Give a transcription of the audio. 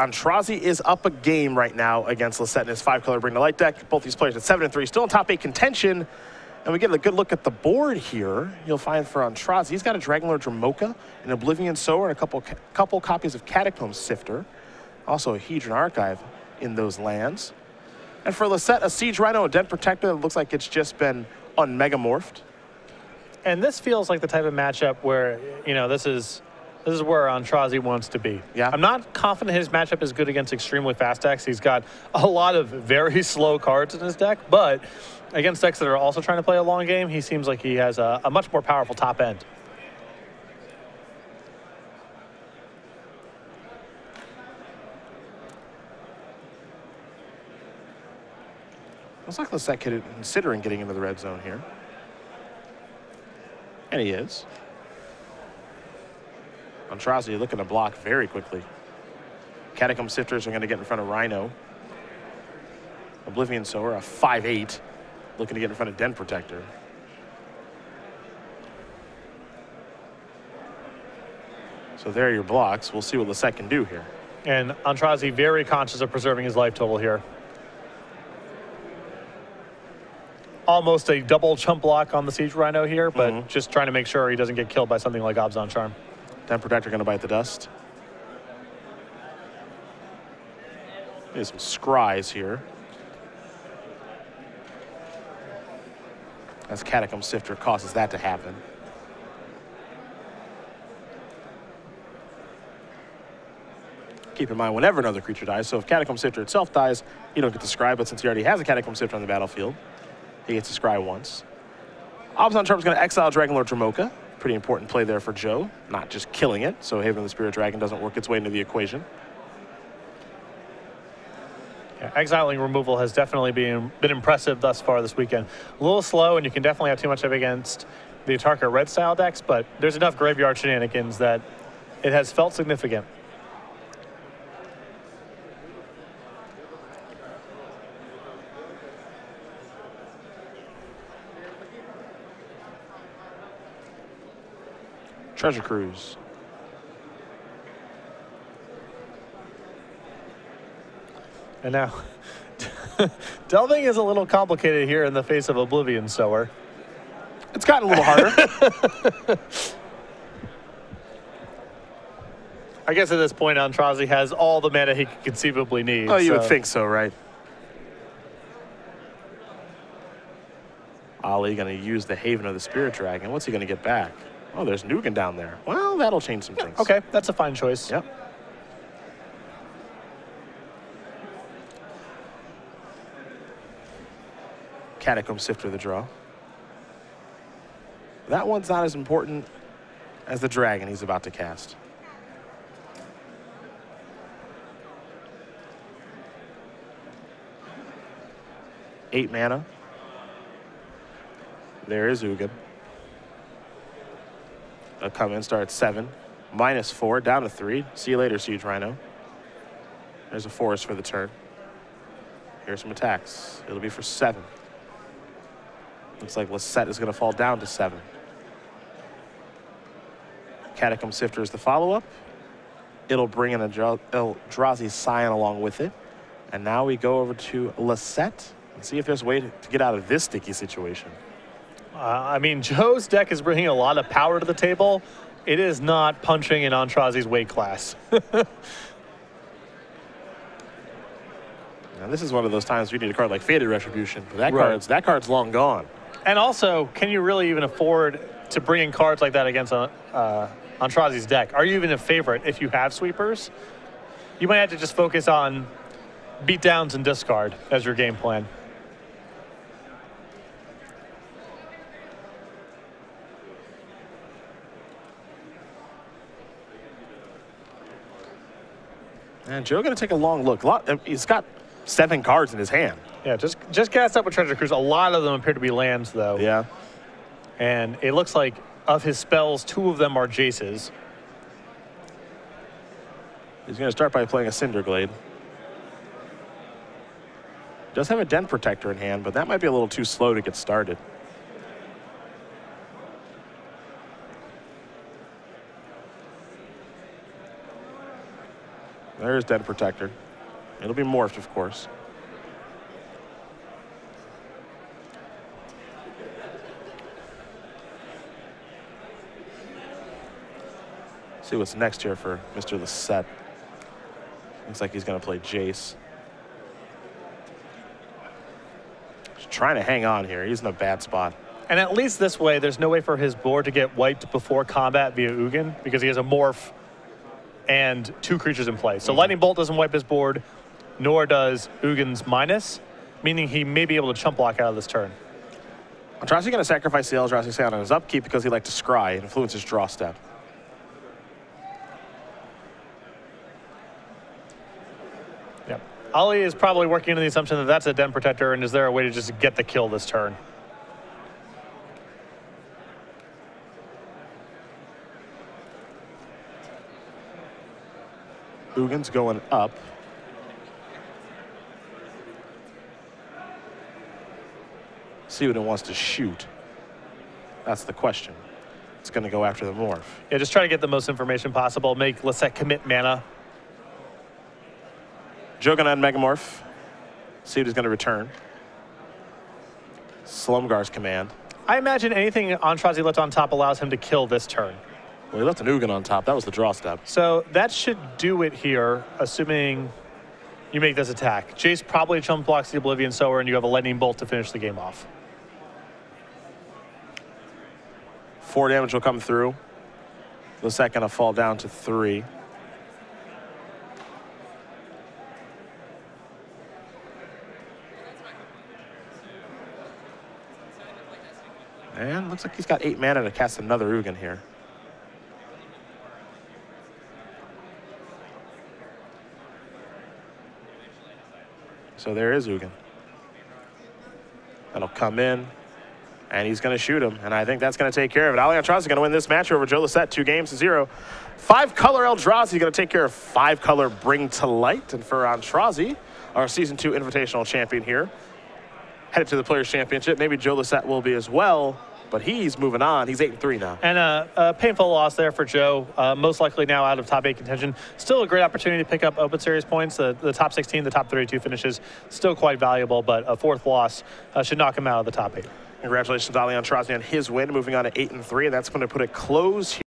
Aintrazi is up a game right now against Lossett in his 5-color Bring the Light deck. Both these players at 7-3, still in top 8 contention. And we get a good look at the board here. You'll find for Aintrazi, he's got a Dragonlord Dromoka, an Oblivion Sower, and a couple copies of Catacomb Sifter. Also a Hedron Archive in those lands. And for Lossett, a Siege Rhino, a Den Protector that looks like it's just been unmegamorphed. And this feels like the type of matchup where, you know, this is where Aintrazi wants to be. Yeah. I'm not confident his matchup is good against extremely fast decks. He's got a lot of very slow cards in his deck, but against decks that are also trying to play a long game, he seems like he has a much more powerful top end. Looks like Lossett considering getting into the red zone here. And he is. Aintrazi looking to block very quickly. Catacomb Sifters are going to get in front of Rhino. Oblivion Sower, a 5/8, looking to get in front of Den Protector. So there are your blocks. We'll see what Lossett can do here. And Aintrazi very conscious of preserving his life total here. Almost a double chump block on the Siege Rhino here, but just trying to make sure he doesn't get killed by something like Abzan Charm. Den Protector going to bite the dust. There's some scries here. As Catacomb Sifter causes that to happen. Keep in mind, whenever another creature dies, so if Catacomb Sifter itself dies, you don't get to scry, but since he already has a Catacomb Sifter on the battlefield, he gets to scry once. Abzan Charm is going to exile Dragonlord Dromoka. Pretty important play there for Joe, not just killing it, so Haven of the Spirit Dragon doesn't work its way into the equation. Yeah, exiling removal has definitely been impressive thus far this weekend. A little slow, and you can definitely have too much of it against the Atarka red style decks, but there's enough graveyard shenanigans that it has felt significant. Treasure Cruise. And now, delving is a little complicated here in the face of Oblivion Sower. It's gotten a little harder. I guess at this point, Aintrazi has all the mana he could conceivably need. Oh, you would think so, right? Ali going to use the Haven of the Spirit Dragon. What's he going to get back? Oh, there's Nugan down there. Well, that'll change some things. Okay, that's a fine choice. Yep. Catacomb Sifter the draw. That one's not as important as the dragon he's about to cast. Eight mana. There is Ugin. I'll come in, start at 7. -4, down to 3. See you later, Siege Rhino. There's a forest for the turn. Here's some attacks. It'll be for 7. Looks like Lossett is going to fall down to 7. Catacomb Sifter is the follow-up. It'll bring in Eldrazi Scion along with it. And now we go over to Lossett and see if there's a way to get out of this sticky situation. I mean, Joe's deck is bringing a lot of power to the table. It is not punching in Aintrazi's weight class. Now, this is one of those times we need a card like Faded Retribution. But that card's long gone. And also, can you really even afford to bring in cards like that against Aintrazi's deck? Are you even a favorite if you have sweepers? You might have to just focus on beatdowns and discard as your game plan. And Joe going to take a long look. He's got 7 cards in his hand. Yeah, just cast up with Treasure Cruise. A lot of them appear to be lands, though. Yeah. And it looks like of his spells, 2 of them are Jaces. He's going to start by playing a Cinderglade. Does have a Den Protector in hand, but that might be a little too slow to get started. There's Den Protector. It'll be morphed, of course. See what's next here for Mr. Lossett. Looks like he's going to play Jace. Just trying to hang on here. He's in a bad spot. And at least this way, there's no way for his board to get wiped before combat via Ugin because he has a morph and 2 creatures in play. So Lightning Bolt doesn't wipe his board, nor does Ugin's minus, meaning he may be able to chump block out of this turn. Aintrazi going to sacrifice the Eldrazi Sound on his upkeep because he likes to scry and influence his draw step. Yep. Ali is probably working on the assumption that that's a Den Protector, and is there a way to just get the kill this turn? Ugin's going up. See what it wants to shoot. That's the question. It's going to go after the morph. Yeah, just try to get the most information possible. Make Lossett commit mana. Joe going to Megamorph. See what he's going to return. Slumgar's command. I imagine anything Aintrazi left on top allows him to kill this turn. Well, he left an Ugin on top. That was the draw step. So that should do it here, assuming you make this attack. Jace probably chump blocks the Oblivion Sower, and you have a Lightning Bolt to finish the game off. 4 damage will come through. Lossett going to fall down to 3. And looks like he's got 8 mana to cast another Ugin here. So there is Ugin. That'll come in, and he's going to shoot him. And I think that's going to take care of it. Ali Aintrazi is going to win this match over Joe Lossett, 2-0. 5-color Eldrazi going to take care of 5-color Bring to Light. And for Aintrazi, our Season 2 Invitational champion here, headed to the Players' Championship. Maybe Joe Lossett will be as well, but he's moving on. He's 8-3 now. And a painful loss there for Joe, most likely now out of top 8 contention. Still a great opportunity to pick up Open Series points. The top 16, the top 32 finishes, still quite valuable, but a 4th loss should knock him out of the top 8. Congratulations to Ali Aintrazi on his win, moving on to 8-3, and that's going to put a close here.